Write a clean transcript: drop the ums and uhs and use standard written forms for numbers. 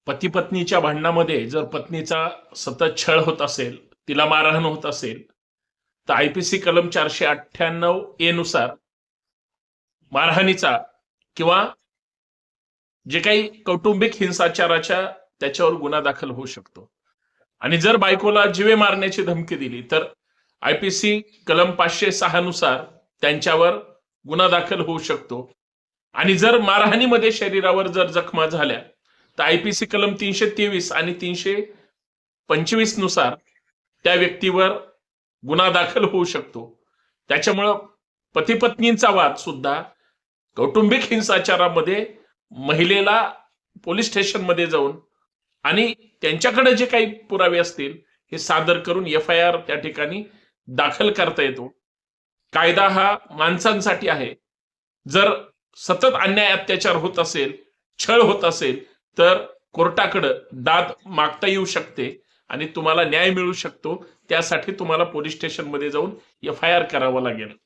पती पत्नीच्या भांडणामध्ये जर पत्नीचा सतत छळ होत असेल, तिला मारहाण होत असेल, तर आयपीसी कलम 498A नुसार मारहाणीचा किंवा जे काही कौटुंबिक हिंसाचाराच्या त्याच्यावर गुन्हा दाखल होऊ शकतो. आणि जर बायकोला जीवे मारण्याची धमकी दिली तर आयपीसी कलम 506 नुसार त्यांच्यावर गुन्हा दाखल होऊ शकतो. आणि जर मारहाणीमध्ये शरीरावर जर जखमा झाल्या तर आयपीसी कलम 323 आणि 325 नुसार त्या व्यक्तीवर गुन्हा दाखल होऊ शकतो. त्याच्यामुळं पती पत्नींचा वाद सुद्धा कौटुंबिक हिंसाचारामध्ये महिलेला पोलीस स्टेशनमध्ये जाऊन आणि त्यांच्याकडे जे काही पुरावे असतील हे सादर करून FIR त्या ठिकाणी दाखल करता येतो. कायदा हा माणसांसाठी आहे. जर सतत अन्याय अत्याचार होत असेल, छळ होत असेल तर कोर्टाकडे दाद मागता येऊ शकते आणि तुम्हाला न्याय मिळू शकतो. त्यासाठी तुम्हाला पोलीस स्टेशनमध्ये जाऊन FIR करावं लागेल.